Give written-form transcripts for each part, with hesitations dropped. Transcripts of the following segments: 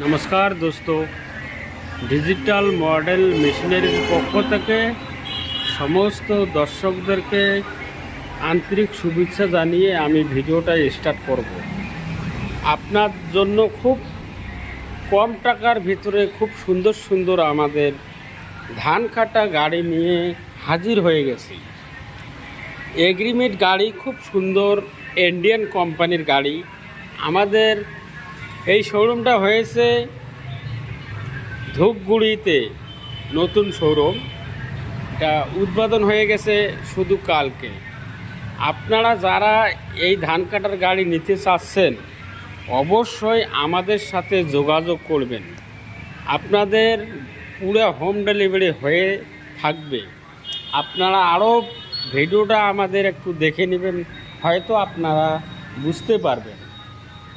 नमस्कार दोस्तों, digital model मेशिनारिर पक्ष থেকে समस्त दर्शकদেরকে आंतरिक शुभेच्छा জানিয়ে আমি ভিডিওটা স্টার্ট করব। আপনার জন্য খুব কম টাকার ভিতরে খুব সুন্দর সুন্দর আমাদের ধান কাটা গাড়ি নিয়ে হাজির হয়ে গেছি। এগ্রিমেন্ট গাড়ি, খুব সুন্দর ইন্ডিয়ান কোম্পানির গাড়ি। আমাদের এই শোরুমটা হয়েছে ধূপগুড়িতে, নতুন শোরুম। এটা উদ্বোধন হয়ে গেছে শুধু কালকে। আপনারা যারা এই ধান কাটার গাড়ি নিতে চাচ্ছেন অবশ্যই আমাদের সাথে যোগাযোগ করবেন। আপনাদের পুরো হোম ডেলিভারি হয়ে থাকবে। আপনারা আরও ভিডিওটা আমাদের একটু দেখে নেবেন, হয়তো আপনারা বুঝতে পারবেন।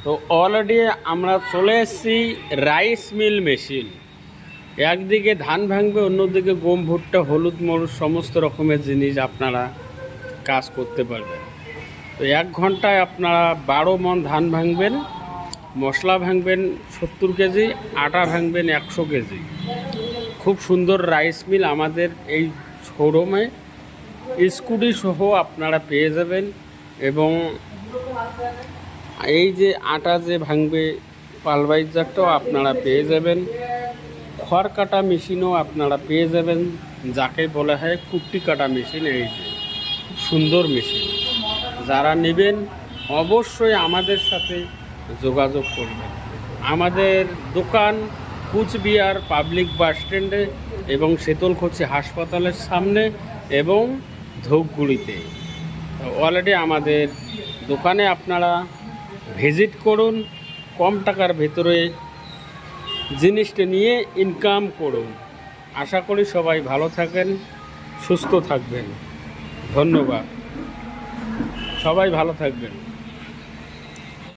তো অলরেডি আমরা চলে এসেছি রাইস মিল মেশিন। একদিকে ধান ভাঙবে, অন্যদিকে গম, ভুট্টা, হলুদ, মরিচ সমস্ত রকমের জিনিস আপনারা কাজ করতে পারবেন। তো 1 ঘন্টায় আপনারা 12 মণ ধান ভাঙবেন, মশলা ভাঙবেন 70 কেজি, আটা ভাঙবেন 100 কেজি। খুব সুন্দর রাইস মিল আমাদের এই শোরুমে স্কুটি সহ আপনারা পেয়ে যাবেন। এবং এই যে আটা যে ভাঙবে পালভাইজারটাও আপনারা পেয়ে যাবেন। খড় কাটা মেশিনও আপনারা পেয়ে যাবেন, যাকে বলা হয় কুট্টি কাটা মেশিন। এই যে খুব সুন্দর মেশিন, যারা নেবেন অবশ্যই আমাদের সাথে যোগাযোগ করবেন। আমাদের দোকান কুচবিহার পাবলিক বাস স্ট্যান্ডে এবং শীতলকুচি হাসপাতালের সামনে এবং ধূপগুড়িতে। অলরেডি আমাদের দোকানে আপনারা ভিজিট করুন, কম টাকার ভেতরে জিনিসটা নিয়ে ইনকাম করুন। আশা করি সবাই ভালো থাকেন, সুস্থ থাকবেন। ধন্যবাদ, সবাই ভালো থাকবেন।